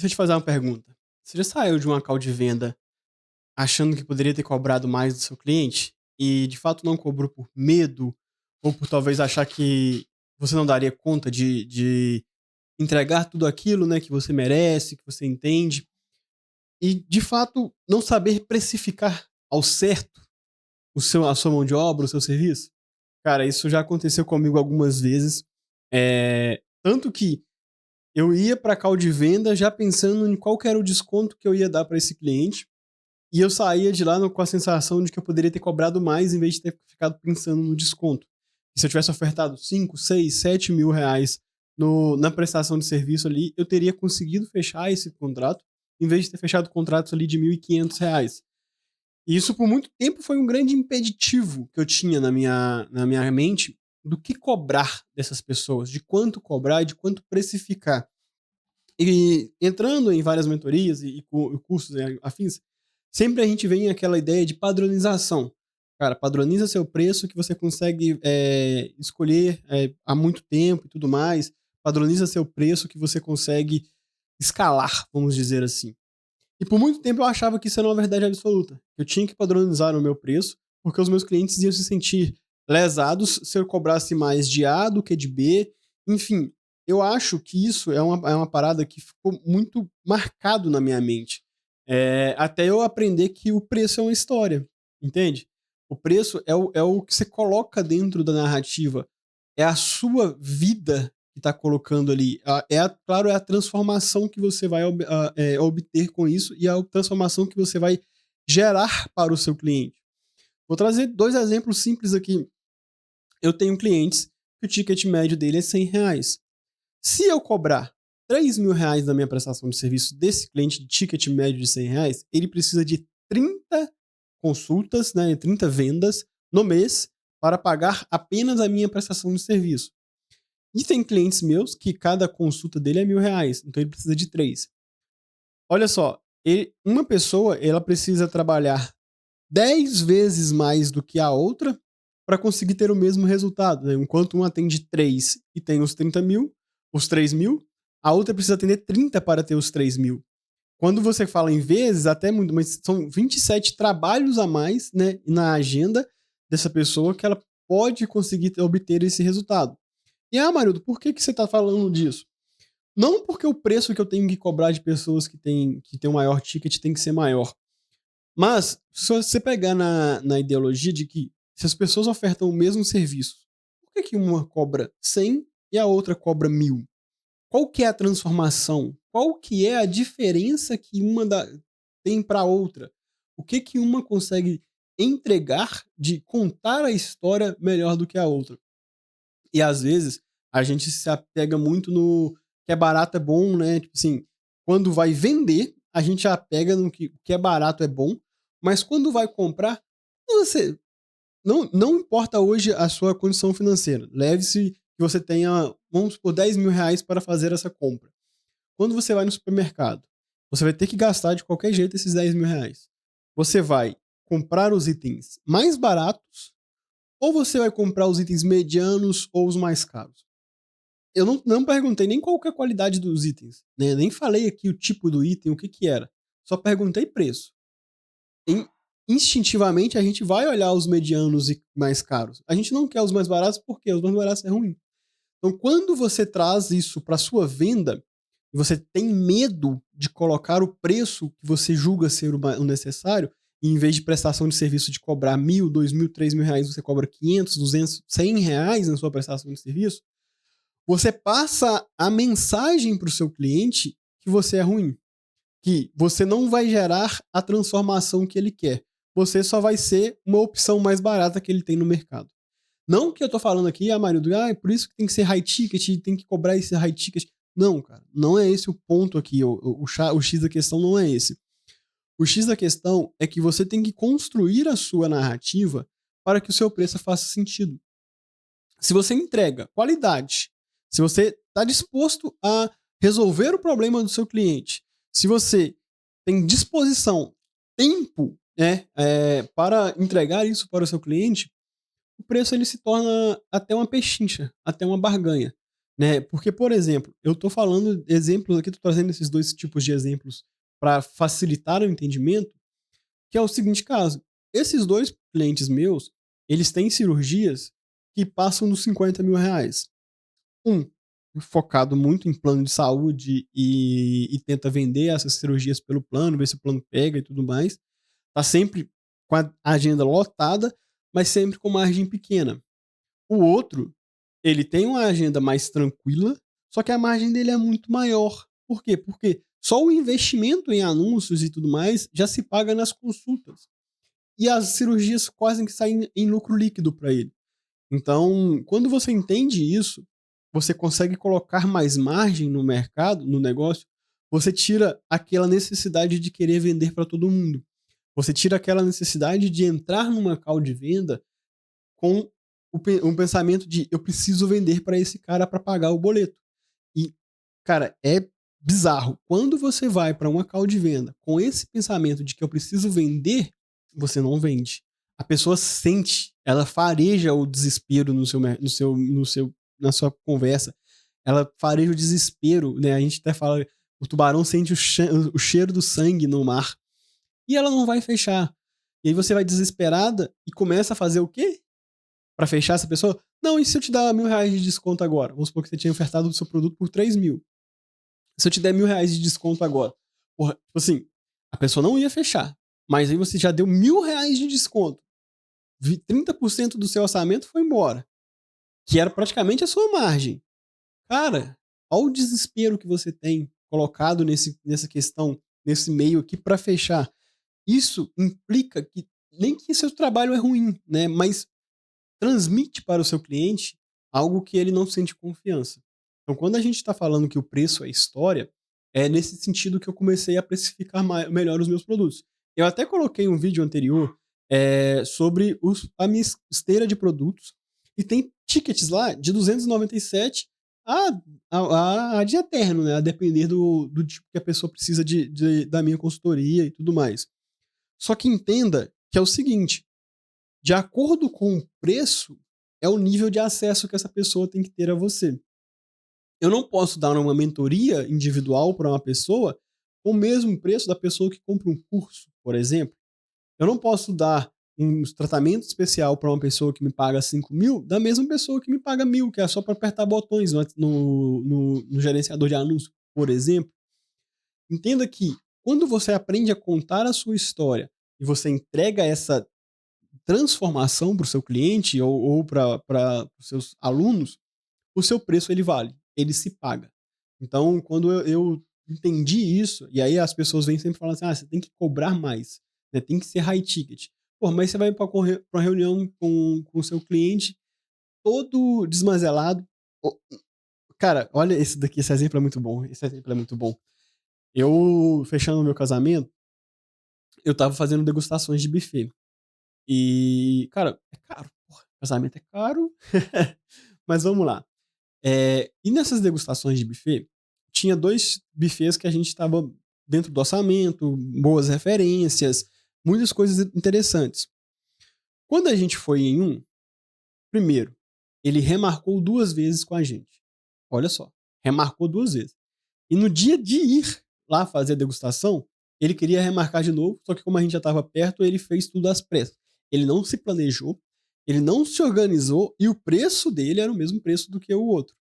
Deixa eu te fazer uma pergunta. Você já saiu de uma call de venda achando que poderia ter cobrado mais do seu cliente e de fato não cobrou por medo ou por talvez achar que você não daria conta de entregar tudo aquilo, né, que você merece, que você entende e de fato não saber precificar ao certo a sua mão de obra, o seu serviço? Cara, isso já aconteceu comigo algumas vezes. Tanto que eu ia para call de venda já pensando em qual que era o desconto que eu ia dar para esse cliente. E eu saía de lá com a sensação de que eu poderia ter cobrado mais em vez de ter ficado pensando no desconto. E se eu tivesse ofertado 5, 6, 7 mil reais na prestação de serviço ali, eu teria conseguido fechar esse contrato, em vez de ter fechado contratos ali de 1.500 reais. E isso por muito tempo foi um grande impeditivo que eu tinha na minha mente do que cobrar dessas pessoas, de quanto cobrar e de quanto precificar. E entrando em várias mentorias e cursos afins, sempre a gente vem aquela ideia de padronização. Cara, padroniza seu preço que você consegue escolher há muito tempo e tudo mais. Padroniza seu preço que você consegue escalar, vamos dizer assim. E por muito tempo eu achava que isso era uma verdade absoluta. Eu tinha que padronizar o meu preço, porque os meus clientes iam se sentir lesados se eu cobrasse mais de A do que de B. Enfim, eu acho que isso é uma parada que ficou muito marcado na minha mente. Até eu aprender que o preço é uma história, entende? O preço é o que você coloca dentro da narrativa. É a sua vida que está colocando ali. Claro, é a transformação que você vai obter com isso e a transformação que você vai gerar para o seu cliente. Vou trazer dois exemplos simples aqui. Eu tenho clientes que o ticket médio dele é 100 reais. Se eu cobrar 3 mil reais da minha prestação de serviço desse cliente de ticket médio de 100 reais, ele precisa de 30 consultas, né, 30 vendas no mês para pagar apenas a minha prestação de serviço. E tem clientes meus que cada consulta dele é 1.000 reais, então ele precisa de três. Olha só, uma pessoa ela precisa trabalhar 10 vezes mais do que a outra para conseguir ter o mesmo resultado. Né? Enquanto um atende 3 e tem os 30 mil, os 3 mil, a outra precisa atender 30 para ter os 3 mil. Quando você fala em vezes, até muito, mas são 27 trabalhos a mais, né, na agenda dessa pessoa que ela pode conseguir obter esse resultado. E Marildo, por que você está falando disso? Não porque o preço que eu tenho que cobrar de pessoas que têm um maior ticket tem que ser maior. Mas, se você pegar na ideologia de que se as pessoas ofertam o mesmo serviço, por que uma cobra 100 e a outra cobra 1.000? Qual que é a transformação? Qual que é a diferença que tem para a outra? O que uma consegue entregar de contar a história melhor do que a outra? E às vezes a gente se apega muito no que é barato é bom, né? Tipo assim, quando vai vender, a gente apega no que o que é barato é bom, mas quando vai comprar, você não importa hoje a sua condição financeira. Leve-se que você tenha, vamos supor, 10 mil reais para fazer essa compra. Quando você vai no supermercado, você vai ter que gastar de qualquer jeito esses 10 mil reais. Você vai comprar os itens mais baratos ou você vai comprar os itens medianos ou os mais caros? Eu não perguntei nem qual que é a qualidade dos itens, né? Nem falei aqui o tipo do item, o que que era. Só perguntei preço. In- Instintivamente a gente vai olhar os medianos e mais caros. A gente não quer os mais baratos porque os mais baratos é ruim. Então, quando você traz isso para sua venda e você tem medo de colocar o preço que você julga ser o necessário, e em vez de prestação de serviço de cobrar 1.000, 2.000, 3.000 reais, você cobra 500, 200, 100 reais na sua prestação de serviço, você passa a mensagem para o seu cliente que você é ruim, que você não vai gerar a transformação que ele quer. Você só vai ser uma opção mais barata que ele tem no mercado. Não que eu tô falando aqui, Marildo, é por isso que tem que ser high ticket, tem que cobrar esse high ticket. Não, cara, não é esse o ponto aqui. O X da questão não é esse. O X da questão é que você tem que construir a sua narrativa para que o seu preço faça sentido. Se você entrega qualidade, se você está disposto a resolver o problema do seu cliente, se você tem disposição, tempo, para entregar isso para o seu cliente, o preço ele se torna até uma pechincha, até uma barganha. né? Porque, por exemplo, eu tô falando exemplos aqui, tô trazendo esses dois tipos de exemplos para facilitar o entendimento, que é o seguinte caso. Esses dois clientes meus, eles têm cirurgias que passam dos R$ 50.000. Um focado muito em plano de saúde e tenta vender essas cirurgias pelo plano, ver se o plano pega e tudo mais. Tá sempre com a agenda lotada, mas sempre com margem pequena. O outro, ele tem uma agenda mais tranquila, só que a margem dele é muito maior. Por quê? Porque só o investimento em anúncios e tudo mais já se paga nas consultas. E as cirurgias quase que saem em lucro líquido para ele. Então, quando você entende isso, você consegue colocar mais margem no mercado, no negócio, você tira aquela necessidade de querer vender para todo mundo. Você tira aquela necessidade de entrar numa call de venda com um pensamento de eu preciso vender para esse cara para pagar o boleto. E, cara, é bizarro. Quando você vai para uma call de venda com esse pensamento de que eu preciso vender, você não vende. A pessoa sente, ela fareja o desespero na sua conversa. Ela fareja o desespero, né? A gente até fala, o tubarão sente o cheiro do sangue no mar. E ela não vai fechar. E aí você vai desesperada e começa a fazer o quê? Para fechar essa pessoa? Não, e se eu te dar R$ 1.000 de desconto agora? Vamos supor que você tinha ofertado o seu produto por 3.000. Se eu te der R$ 1.000 de desconto agora, porra, tipo assim, a pessoa não ia fechar. Mas aí você já deu R$ 1.000 de desconto. 30% do seu orçamento foi embora. Que era praticamente a sua margem. Cara, olha o desespero que você tem colocado nessa questão, nesse meio aqui para fechar. Isso implica que nem que seu trabalho é ruim, né? Mas transmite para o seu cliente algo que ele não sente confiança. Então, quando a gente está falando que o preço é história, é nesse sentido que eu comecei a precificar melhor os meus produtos. Eu até coloquei um vídeo anterior sobre a minha esteira de produtos e tem tickets lá de 297 a de eterno, né? A depender do tipo que a pessoa precisa da minha consultoria e tudo mais. Só que entenda que é o seguinte: de acordo com o preço, é o nível de acesso que essa pessoa tem que ter a você. Eu não posso dar uma mentoria individual para uma pessoa com o mesmo preço da pessoa que compra um curso, por exemplo. Eu não posso dar um tratamento especial para uma pessoa que me paga 5.000 da mesma pessoa que me paga 1.000, que é só para apertar botões no gerenciador de anúncios, por exemplo. Entenda que quando você aprende a contar a sua história e você entrega essa transformação para o seu cliente ou para os seus alunos, o seu preço ele vale, ele se paga. Então, quando eu entendi isso, e aí as pessoas vêm sempre falando assim, você tem que cobrar mais, né? Tem que ser high ticket. Pô, mas você vai para uma reunião com o seu cliente todo desmazelado. Cara, olha esse daqui, esse exemplo é muito bom. Esse exemplo é muito bom. Eu, fechando o meu casamento, eu tava fazendo degustações de buffet. E, cara, é caro. Porra, casamento é caro. Mas vamos lá. E nessas degustações de buffet, tinha dois buffets que a gente estava dentro do orçamento, boas referências, muitas coisas interessantes. Quando a gente foi em um, primeiro, ele remarcou 2 vezes com a gente. Olha só, remarcou 2 vezes. E no dia de ir lá fazer a degustação, ele queria remarcar de novo, só que como a gente já estava perto, ele fez tudo às pressas. Ele não se planejou, ele não se organizou e o preço dele era o mesmo preço do que o outro.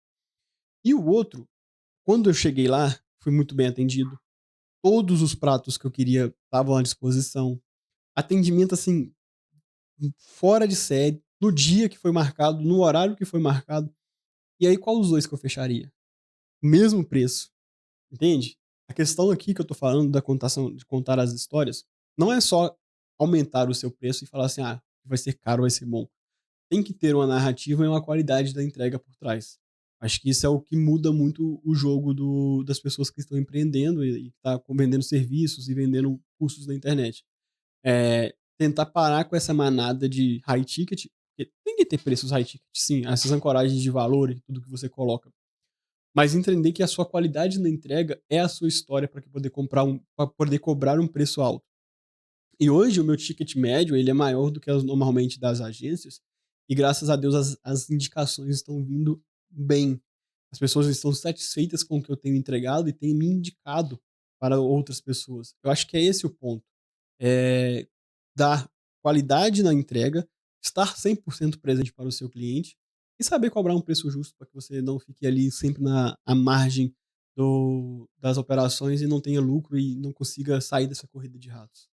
E o outro, quando eu cheguei lá, fui muito bem atendido. Todos os pratos que eu queria estavam à disposição. Atendimento, assim, fora de série, no dia que foi marcado, no horário que foi marcado. E aí, qual os dois que eu fecharia? Mesmo preço. Entende? A questão aqui que eu tô falando da contação, de contar as histórias, não é só aumentar o seu preço e falar assim, vai ser caro, vai ser bom. Tem que ter uma narrativa e uma qualidade da entrega por trás. Acho que isso é o que muda muito o jogo das pessoas que estão empreendendo e tá vendendo serviços e vendendo cursos na internet. Tentar parar com essa manada de high ticket, porque tem que ter preços high ticket, sim, essas ancoragens de valor e tudo que você coloca. Mas entender que a sua qualidade na entrega é a sua história para poder cobrar um preço alto. E hoje o meu ticket médio ele é maior do que normalmente das agências, e graças a Deus as indicações estão vindo bem. as pessoas estão satisfeitas com o que eu tenho entregado e têm me indicado para outras pessoas. Eu acho que é esse o ponto. É dar qualidade na entrega, estar 100% presente para o seu cliente e saber cobrar um preço justo para que você não fique ali sempre na à margem das operações e não tenha lucro e não consiga sair dessa corrida de ratos.